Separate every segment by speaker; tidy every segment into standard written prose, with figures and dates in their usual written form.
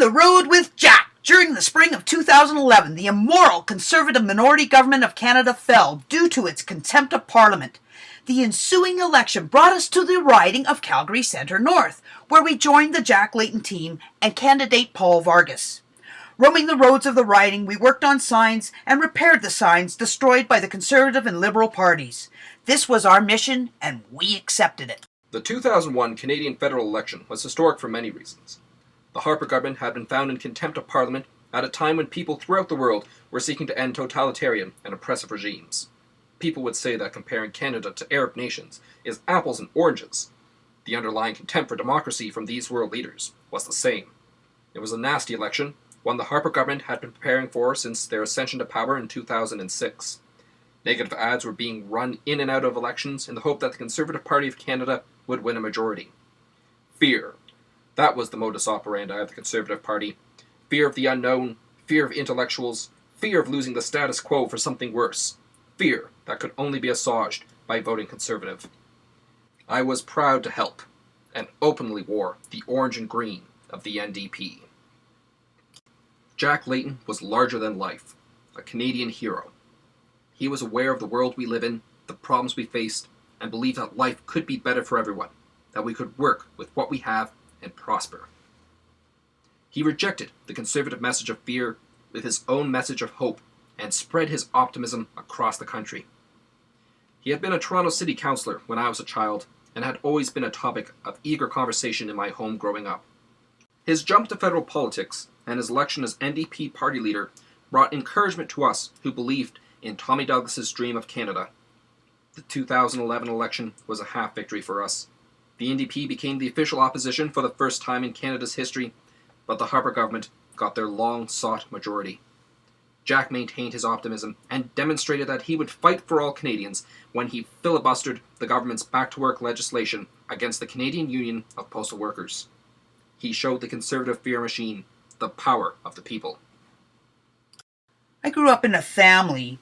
Speaker 1: the road with Jack. During the spring of 2011, the immoral Conservative minority government of Canada fell due to its contempt of Parliament. The ensuing election brought us to the riding of Calgary Centre North, where we joined the Jack Layton team and candidate Paul Vargas. Roaming the roads of the riding, we worked on signs and repaired the signs destroyed by the Conservative and Liberal parties. This was our mission, and we accepted it.
Speaker 2: The 2001 Canadian federal election was historic for many reasons. The Harper government had been found in contempt of Parliament at a time when people throughout the world were seeking to end totalitarian and oppressive regimes. People would say that comparing Canada to Arab nations is apples and oranges. The underlying contempt for democracy from these world leaders was the same. It was a nasty election, one the Harper government had been preparing for since their ascension to power in 2006. Negative ads were being run in and out of elections in the hope that the Conservative Party of Canada would win a majority. Fear. That was the modus operandi of the Conservative Party. Fear of the unknown, fear of intellectuals, fear of losing the status quo for something worse. Fear that could only be assuaged by voting Conservative. I was proud to help, and openly wore the orange and green of the NDP. Jack Layton was larger than life, a Canadian hero. He was aware of the world we live in, the problems we faced, and believed that life could be better for everyone, that we could work with what we have and prosper. He rejected the Conservative message of fear with his own message of hope and spread his optimism across the country. He had been a Toronto City Councillor when I was a child and had always been a topic of eager conversation in my home growing up. His jump to federal politics and his election as NDP party leader brought encouragement to us who believed in Tommy Douglas's dream of Canada. The 2011 election was a half victory for us. The NDP became the official opposition for the first time in Canada's history, but the Harper government got their long-sought majority. Jack maintained his optimism and demonstrated that he would fight for all Canadians when he filibustered the government's back-to-work legislation against the Canadian Union of Postal Workers. He showed the Conservative fear machine the power of the people.
Speaker 1: I grew up in a family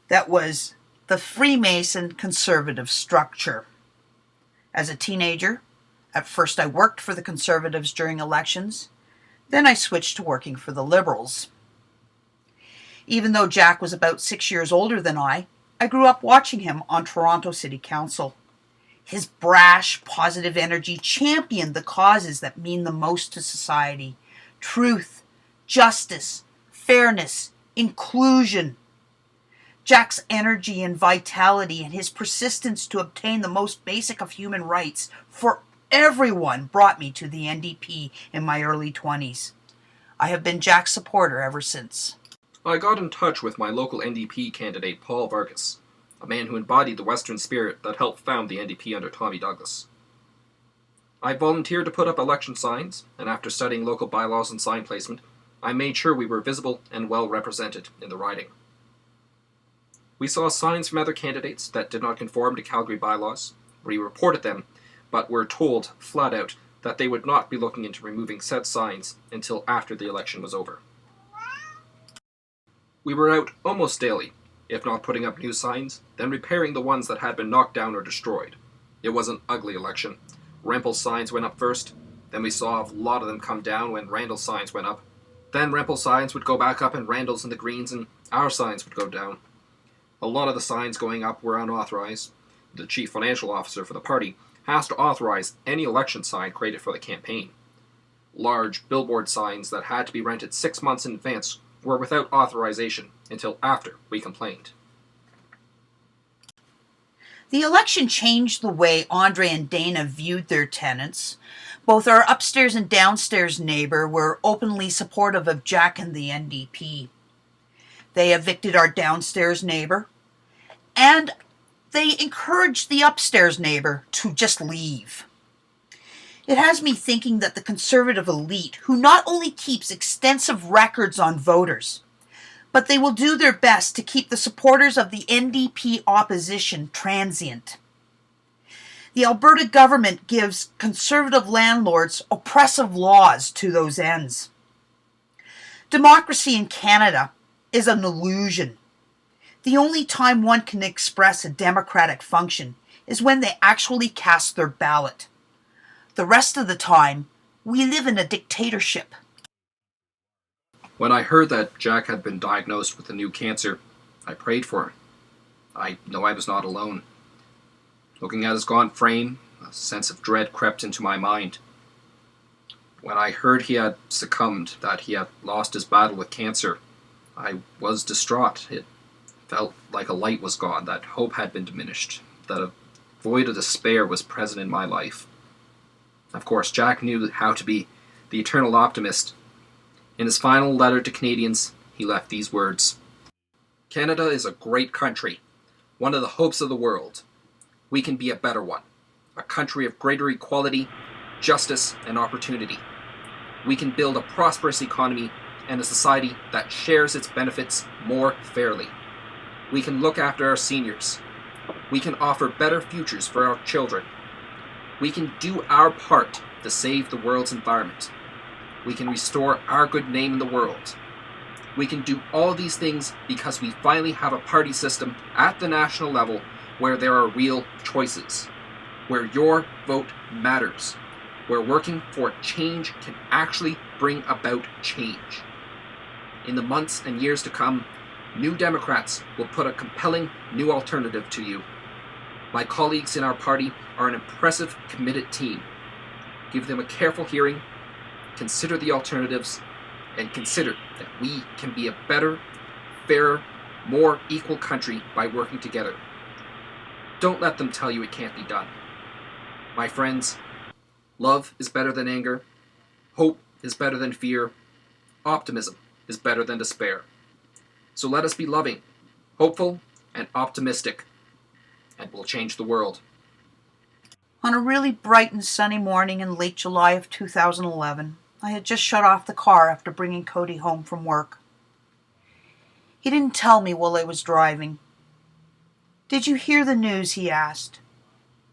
Speaker 1: that was the Freemason conservative structure. As a teenager, at first I worked for the Conservatives during elections, then I switched to working for the Liberals. Even though Jack was about 6 years older than I grew up watching him on Toronto City Council. His brash, positive energy championed the causes that mean the most to society: truth, justice, fairness, inclusion. Jack's energy and vitality and his persistence to obtain the most basic of human rights for everyone brought me to the NDP in my early 20s. I have been Jack's supporter ever since.
Speaker 2: I got in touch with my local NDP candidate Paul Vargas, a man who embodied the Western spirit that helped found the NDP under Tommy Douglas. I volunteered to put up election signs, and after studying local bylaws and sign placement, I made sure we were visible and well represented in the riding. We saw signs from other candidates that did not conform to Calgary bylaws. We reported them, but were told flat out that they would not be looking into removing said signs until after the election was over. We were out almost daily, if not putting up new signs, then repairing the ones that had been knocked down or destroyed. It was an ugly election. Rempel's signs went up first, then we saw a lot of them come down when Randall's signs went up. Then Rempel's signs would go back up and Randall's and the Greens and our signs would go down. A lot of the signs going up were unauthorized. The chief financial officer for the party has to authorize any election sign created for the campaign. Large billboard signs that had to be rented 6 months in advance were without authorization until after we complained.
Speaker 1: The election changed the way Andre and Dana viewed their tenants. Both our upstairs and downstairs neighbor were openly supportive of Jack and the NDP. They evicted our downstairs neighbor, and they encouraged the upstairs neighbor to just leave. It has me thinking that the Conservative elite, who not only keeps extensive records on voters, but they will do their best to keep the supporters of the NDP opposition transient. The Alberta government gives Conservative landlords oppressive laws to those ends. Democracy in Canada is an illusion. The only time one can express a democratic function is when they actually cast their ballot. The rest of the time, we live in a dictatorship.
Speaker 2: When I heard that Jack had been diagnosed with a new cancer, I prayed for him. I know I was not alone. Looking at his gaunt frame, a sense of dread crept into my mind. When I heard he had succumbed, that he had lost his battle with cancer, I was distraught. It felt like a light was gone, that hope had been diminished, that a void of despair was present in my life. Of course, Jack knew how to be the eternal optimist. In his final letter to Canadians, he left these words: "Canada is a great country, one of the hopes of the world. We can be a better one, a country of greater equality, justice, and opportunity. We can build a prosperous economy and a society that shares its benefits more fairly. We can look after our seniors. We can offer better futures for our children. We can do our part to save the world's environment. We can restore our good name in the world. We can do all these things because we finally have a party system at the national level where there are real choices, where your vote matters, where working for change can actually bring about change. In the months and years to come, New Democrats will put a compelling new alternative to you. My colleagues in our party are an impressive, committed team. Give them a careful hearing, consider the alternatives, and consider that we can be a better, fairer, more equal country by working together. Don't let them tell you it can't be done. My friends, love is better than anger, hope is better than fear, optimism is better than despair. So let us be loving, hopeful, and optimistic, and we'll change the world."
Speaker 1: On a really bright and sunny morning in late July of 2011, I had just shut off the car after bringing Cody home from work. He didn't tell me while I was driving. "Did you hear the news?" he asked.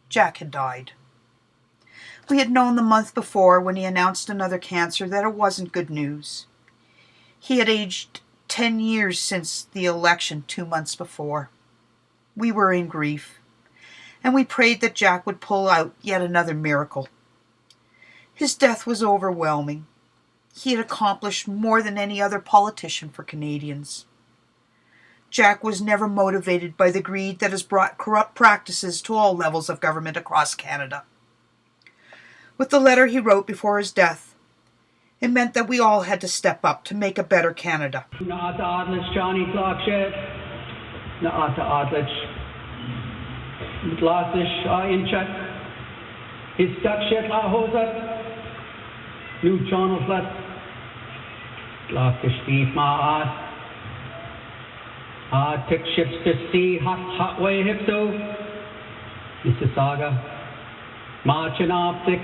Speaker 1: Jack had died. We had known the month before, when he announced another cancer, that it wasn't good news. He had aged 10 years since the election 2 months before. We were in grief, and we prayed that Jack would pull out yet another miracle. His death was overwhelming. He had accomplished more than any other politician for Canadians. Jack was never motivated by the greed that has brought corrupt practices to all levels of government across Canada. With the letter he wrote before his death, it meant that we all had to step up to make a better Canada.
Speaker 3: Na'ata Adlich Johnny Clarkshet, Na'ata Adlich, Glasish Inchet, Histakshet Ahosat, New Chonoflat, Glakish Beef Ma'at, Tick Ships to Sea, Hot Way Hipso, Mississauga, Ma Chinoptic,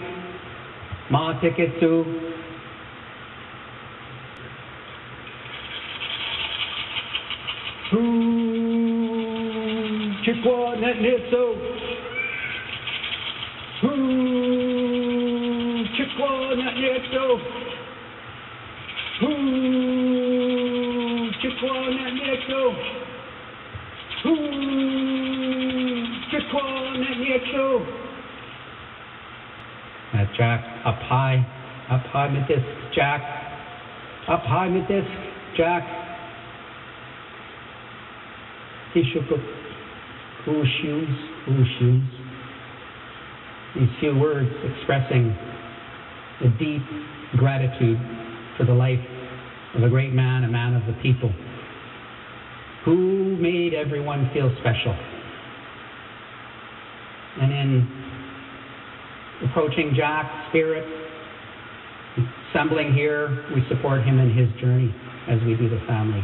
Speaker 3: Ma Tikitsu, Chikwa Netnitso, Chikwa Netnitso, Chikwa Netnitso, Chikwa Netnitso. Jack, up high with this, Jack, up high with this, Jack. Tishukuk, shoes. These few words expressing the deep gratitude for the life of a great man, a man of the people, who made everyone feel special. And in approaching Jack's spirit, assembling here, we support him in his journey as we do the family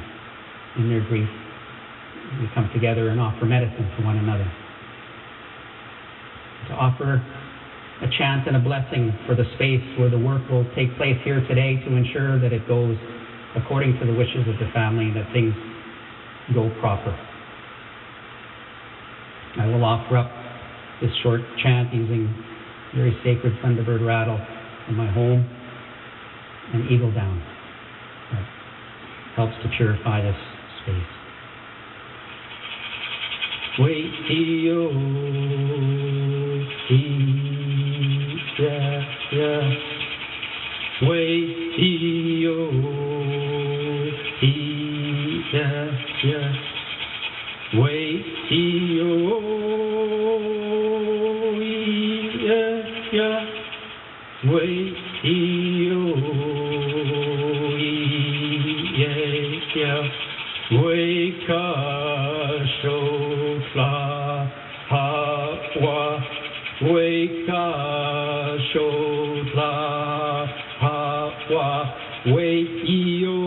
Speaker 3: in their grief. We come together and offer medicine to one another, to offer a chant and a blessing for the space where the work will take place here today, to ensure that it goes according to the wishes of the family, that things go proper. I will offer up this short chant using very sacred Thunderbird rattle in my home and Eagle Down. That helps to purify this space. Wait, yo, yeah. Wait, yo. Weka shotla hawa. Weka shotla hawa. Weio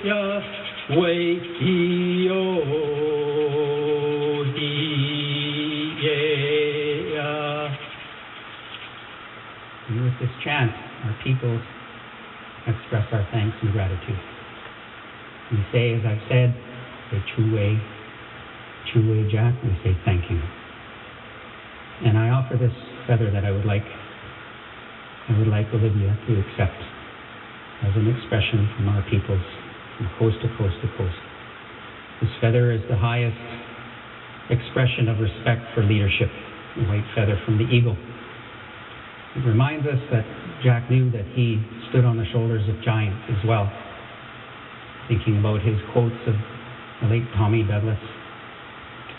Speaker 3: ya. Weio ya. And with this chant, our people express our thanks and gratitude. We say, as I've said, say Chuwei Jack, we say thank you. And I offer this feather that I would like Olivia to accept as an expression from our peoples from coast to coast to coast. This feather is the highest expression of respect for leadership, the white feather from the eagle. It reminds us that Jack knew that he stood on the shoulders of giants as well, thinking about his quotes of the late Tommy Douglas.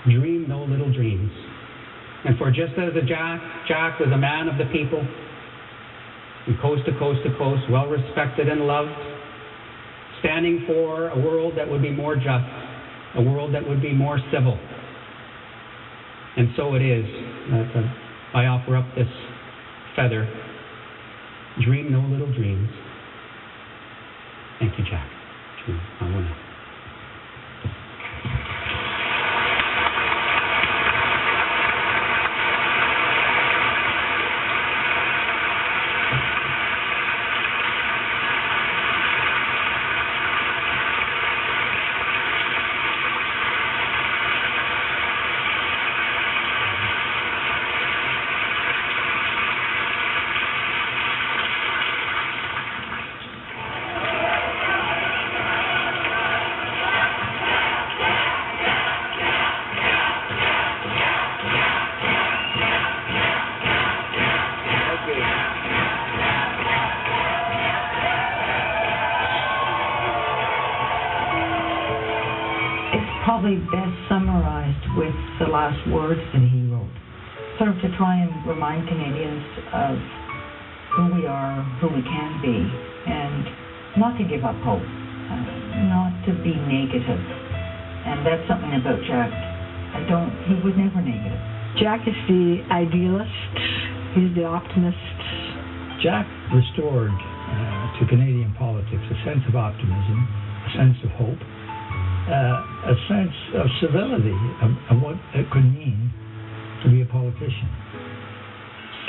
Speaker 3: Dream no little dreams. And for just as Jack was a man of the people, from coast to coast to coast, well respected and loved, standing for a world that would be more just, a world that would be more civil. And so it is that I offer up this feather. Dream no little dreams. Thank you, Jack. I want to.
Speaker 4: Probably best summarized with the last words that he wrote, sort of to try and remind Canadians of who we are, who we can be, and not to give up hope, not to be negative. And that's something about Jack. He was never negative.
Speaker 5: Jack is the idealist, he's the optimist.
Speaker 6: Jack restored to Canadian politics a sense of optimism, a sense of hope, a sense of civility, of what it could mean to be a politician.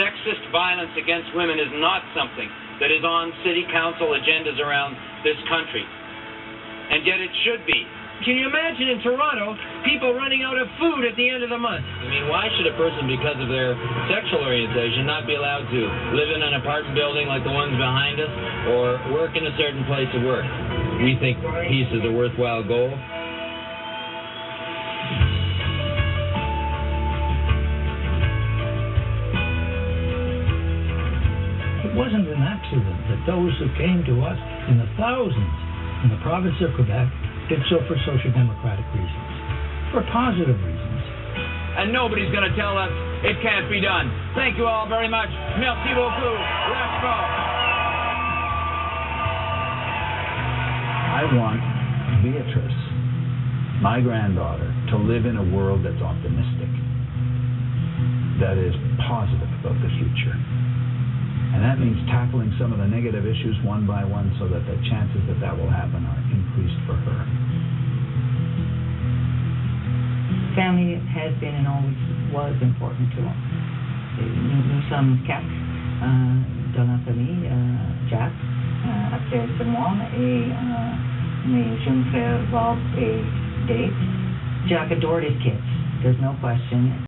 Speaker 7: Sexist violence against women is not something that is on city council agendas around this country. And yet it should be.
Speaker 8: Can you imagine in Toronto, people running out of food at the end of the month?
Speaker 9: I mean, why should a person, because of their sexual orientation, not be allowed to live in an apartment building like the ones behind us, or work in a certain place of work? We think peace is a worthwhile goal.
Speaker 6: It wasn't an accident that those who came to us in the thousands in the province of Quebec did so for social democratic reasons, for positive reasons.
Speaker 7: And nobody's going to tell us it can't be done. Thank you all very much. Merci beaucoup. Let's go.
Speaker 10: I want Beatrice, my granddaughter, to live in a world that's optimistic, that is positive about the future. And that means tackling some of the negative issues one by one so that the chances that will happen are increased for her.
Speaker 4: Family has been and always was important to him. Nous sommes quatre dans la famille, Jack, après c'est moi et mes jeunes frères Rob et Dave. Jack adored his kids, there's no question.